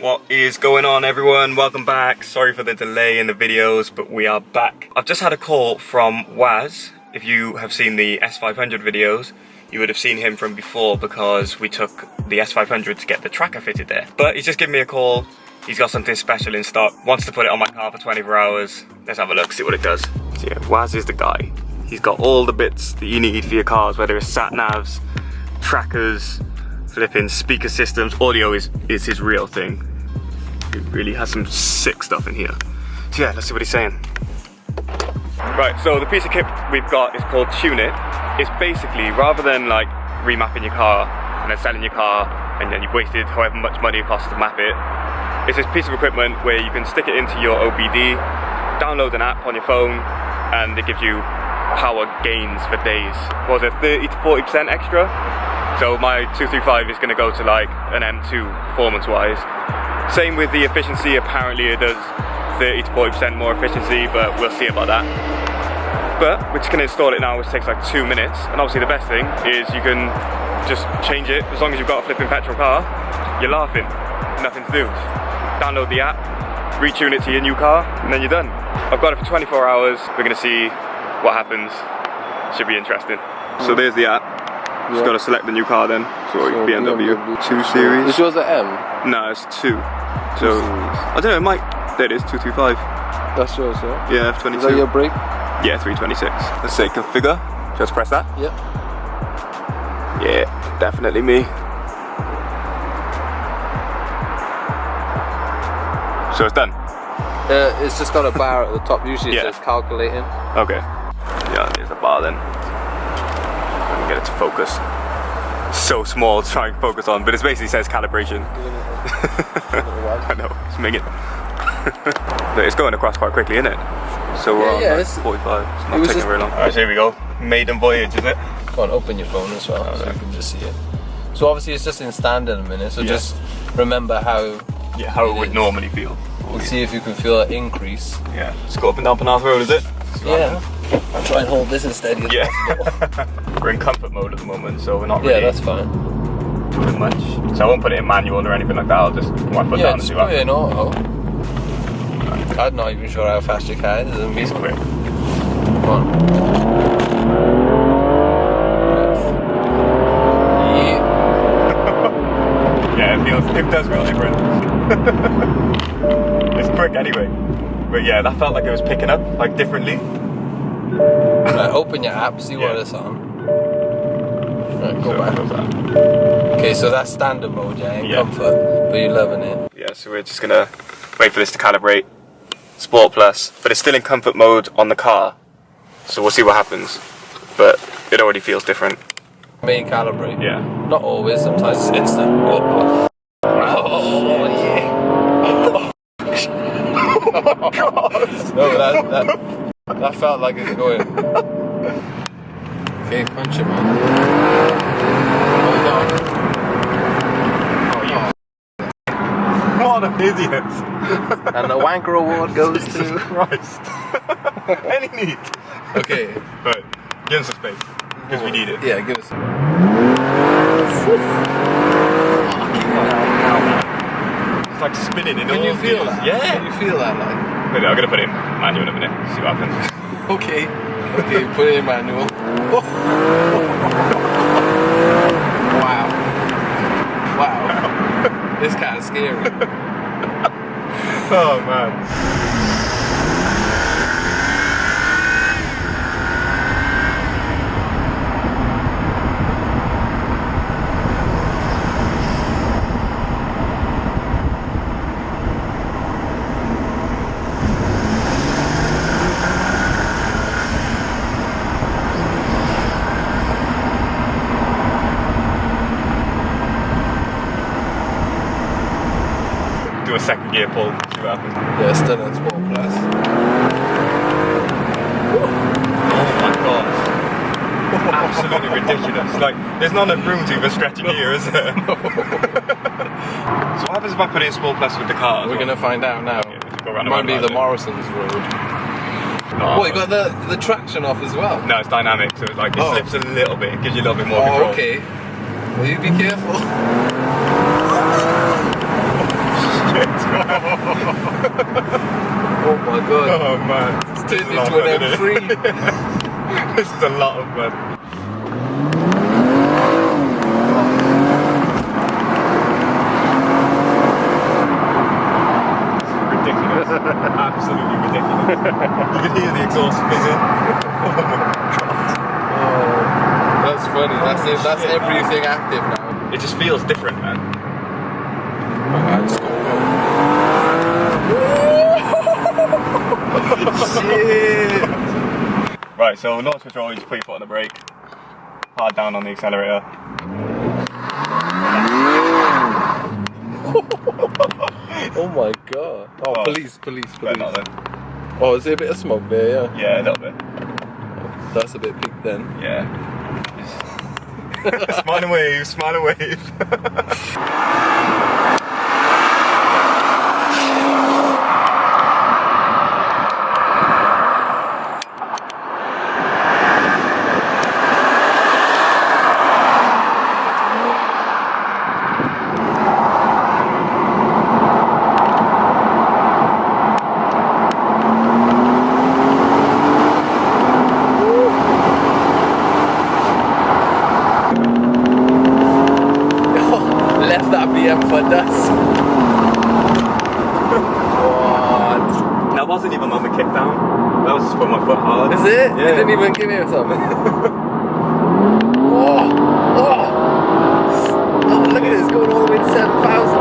What is going on, everyone? Welcome back. Sorry for the delay in the videos, but we are back. I've just had a call from Waz. If you have seen the S500 videos, you would have seen him from before because we took the S500 to get the tracker fitted there. But he's just given me a call. He's got something special in stock. Wants to put it on my car for 24 hours. Let's have a look, see what it does. So yeah, Waz is the guy. He's got all the bits that you need for your cars, whether it's sat navs, trackers, flipping speaker systems. Audio is his real thing. He really has some sick stuff in here. So yeah, let's see what he's saying. Right, so the piece of kit we've got is called Tunit. It's basically, rather than like remapping your car and then selling your car and then you've wasted however much money it costs to map it, it's this piece of equipment where you can stick it into your OBD, download an app on your phone, and it gives you power gains for days. What was it, 30 to 40% extra? So my 235 is going to go to like an M2 performance wise. Same with the efficiency. Apparently it does 30 to 40% more efficiency, but we'll see about that. But we're just going to install it now, which takes like 2 minutes. And obviously the best thing is you can just change it. As long as you've got a flipping petrol car, you're laughing. Nothing to do. Download the app, retune it to your new car, and then you're done. I've got it for 24 hours. We're going to see what happens. Should be interesting. So there's the app. Just got to select the new car then. So BMW 2 Series. Is yours an M? No, it's 2. So I don't know, it might. There it is, 225. That's yours, yeah? Yeah, F22. Is that your brake? Yeah, 326. Let's say configure. Just press that. Yep. Yeah, definitely me. So it's done. It's just got a bar at the top. Usually it says calculating. Okay. Yeah, there's a bar then. Let me get it to focus. So small to try and focus on, but it basically says calibration. I know, it's minging. But it's going across quite quickly, isn't it? So we're on like 45. It's not taking very long. Alright, so here we go. Maiden voyage, is it? Go on, open your phone as well, so you can just see it. So obviously it's just in standard in a minute, so just remember how it would normally feel. We'll see if you can feel an increase. Yeah, let's go up and down Penarth Road, is it? Yeah. I'll try and hold this as steady as possible. We're in comfort mode at the moment, so we're not really that's fine. doing much. So I won't put it in manual or anything like that, I'll just put my foot down and see what happens. Yeah, just put it in auto. I'm not even sure how fast your car is. It's quick. Come on. Yeah, it does feel different. It's quick anyway. But yeah, that felt like it was picking up, like differently. Right, open your app, see what it's on. Right, go back. Okay, so that's standard mode, in comfort, but you're loving it. Yeah, so we're just gonna wait for this to calibrate. Sport Plus, but it's still in comfort mode on the car. So we'll see what happens. But it already feels different. May calibrate. Yeah. Not always, sometimes it's instant. Oh yeah. Oh god. No, that felt like it's going. Okay, punch it, man. Hold on. What an idiot. And the wanker award goes to Christ. Any need. Okay. Right, give us some space. Because we need it. Yeah, give us some. It's like spinning in all Can you feel that? Yeah. Can you feel that, like? Wait, I'm gonna put it in manual in a minute, see what happens. Okay. Okay, put it in manual. Wow. Wow. This kind of scary. Oh man. Do a second gear pull, see what happens. Yeah, still in Sport Plus. Oh my god. Absolutely ridiculous. Like, there's not enough room to even stretch in here, is there? So what happens if I put it in Sport Plus with the car? We're gonna find out now. Yeah, go around it might be the Morrison's road. No, what, you got the traction off as well? No, it's dynamic, so like it slips a little bit, it gives you a little bit more control. Okay. Will you be careful? turned into an M3. This is a lot of fun. Ridiculous. Absolutely ridiculous. You can hear the exhaust fizzing. Oh my god. Oh, that's funny. That's it. That's everything active now. It just feels different, man. Shit! Right, so launch control, you just put your foot on the brake, hard down on the accelerator. Oh my god. Oh, well, police. Not then. Oh, is there a bit of smoke there, yeah? Yeah, a little bit. That's a bit big then. Yeah. Smile and wave, smile and wave. For dust. What? That wasn't even on the kick down. That was just putting my foot hard. Is it? Yeah. You didn't even give it something. Oh, look at it, it's going all the way to 7,000.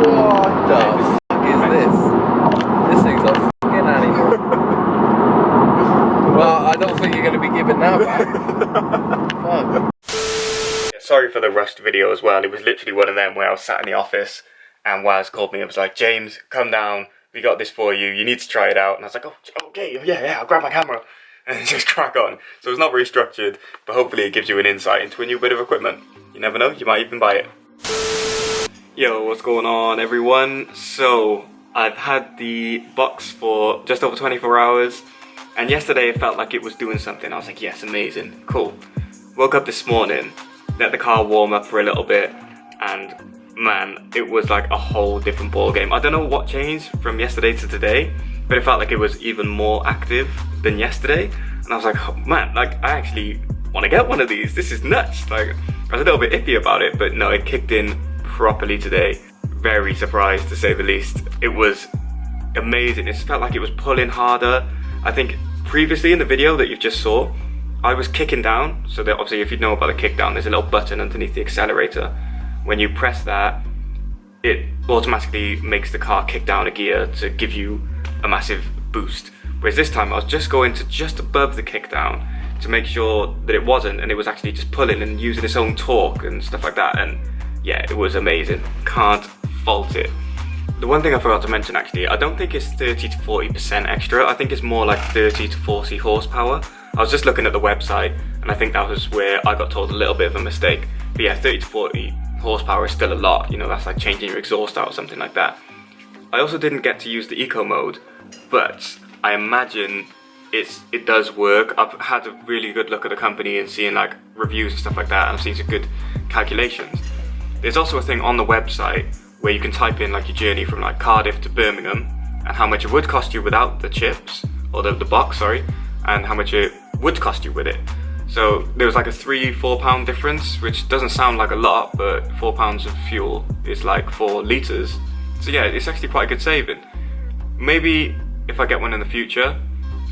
What the fuck is this? This thing's a fucking animal. Well, I don't think you're going to be giving that back. Fuck. Sorry for the rushed video as well. It was literally one of them where I was sat in the office and Waz called me and was like, James, come down, we got this for you, you need to try it out. And I was like, oh, okay, yeah, I'll grab my camera and just crack on. So it's not very structured, but hopefully it gives you an insight into a new bit of equipment. You never know, you might even buy it. Yo, what's going on everyone? So I've had the box for just over 24 hours and yesterday it felt like it was doing something. I was like, yes, amazing, cool. Woke up this morning, let the car warm up for a little bit, and man, it was like a whole different ball game. I don't know what changed from yesterday to today, but it felt like it was even more active than yesterday. And I was like, oh, man, like I actually want to get one of these. This is nuts. Like I was a little bit iffy about it, but no, it kicked in properly today. Very surprised to say the least. It was amazing. It felt like it was pulling harder. I think previously in the video that you just saw, I was kicking down, so that obviously if you know about the kick down, there's a little button underneath the accelerator. When you press that, it automatically makes the car kick down a gear to give you a massive boost. Whereas this time I was just going to just above the kick down to make sure that it wasn't, and it was actually just pulling and using its own torque and stuff like that. And yeah, it was amazing. Can't fault it. The one thing I forgot to mention actually, I don't think it's 30 to 40% extra. I think it's more like 30 to 40 horsepower. I was just looking at the website and I think that was where I got told a little bit of a mistake. But yeah, 30 to 40 horsepower is still a lot. You know, that's like changing your exhaust out or something like that. I also didn't get to use the eco mode, but I imagine it does work. I've had a really good look at the company and seeing like reviews and stuff like that, and I've seen some good calculations. There's also a thing on the website where you can type in like your journey from like Cardiff to Birmingham and how much it would cost you without the chips, or the box, sorry, and how much it would cost you with it. So there was like a £3-4 difference, which doesn't sound like a lot, but £4 of fuel is like 4 litres. So yeah, it's actually quite a good saving. Maybe if I get one in the future,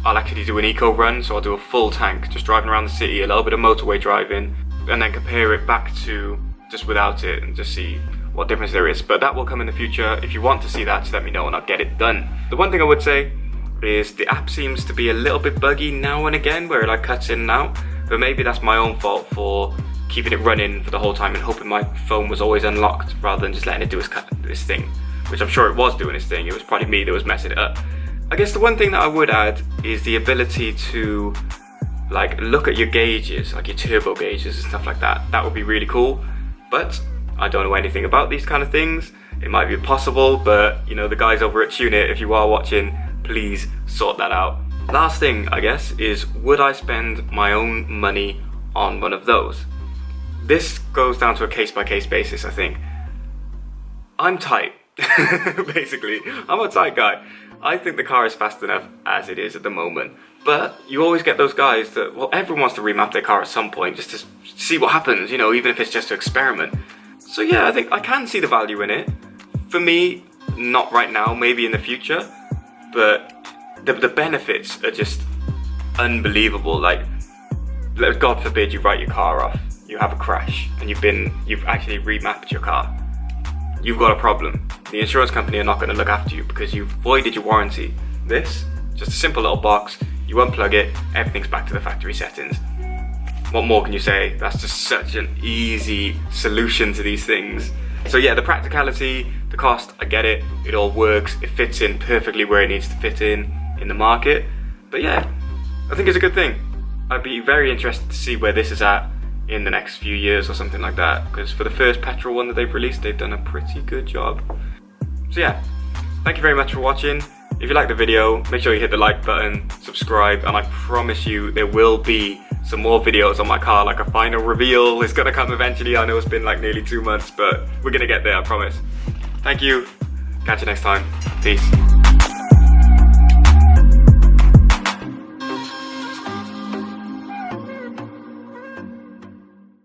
I'll actually do an eco run, so I'll do a full tank, just driving around the city, a little bit of motorway driving, and then compare it back to just without it and just see what difference there is. But that will come in the future. If you want to see that, just let me know and I'll get it done. The one thing I would say is the app seems to be a little bit buggy now and again, where it like cuts in and out, but maybe that's my own fault for keeping it running for the whole time and hoping my phone was always unlocked rather than just letting it do this thing, which I'm sure it was doing its thing. It was probably me that was messing it up. I guess the one thing that I would add is the ability to like look at your gauges, like your turbo gauges and stuff like that. That would be really cool, but I don't know anything about these kind of things. It might be possible, but you know, the guys over at Tunit, if you are watching, please sort that out. Last thing, I guess, is would I spend my own money on one of those? This goes down to a case-by-case basis, I think. I'm tight, basically. I'm a tight guy. I think the car is fast enough as it is at the moment. But you always get those guys that, well, everyone wants to remap their car at some point just to see what happens, you know, even if it's just to experiment. So yeah, I think I can see the value in it. For me, not right now, maybe in the future, but the benefits are just unbelievable. Like, God forbid you write your car off, you have a crash, and you've actually remapped your car. You've got a problem. The insurance company are not going to look after you because you've voided your warranty. This, just a simple little box, you unplug it, everything's back to the factory settings. What more can you say? That's just such an easy solution to these things. So yeah, the practicality, the cost, I get it. It all works. It fits in perfectly where it needs to fit in the market. But yeah, I think it's a good thing. I'd be very interested to see where this is at in the next few years or something like that. Because for the first petrol one that they've released, they've done a pretty good job. So yeah, thank you very much for watching. If you like the video, make sure you hit the like button, subscribe, and I promise you there will be some more videos on my car, like a final reveal. It's gonna come eventually. I know it's been like nearly 2 months, but we're gonna get there, I promise. Thank you. Catch you next time. Peace.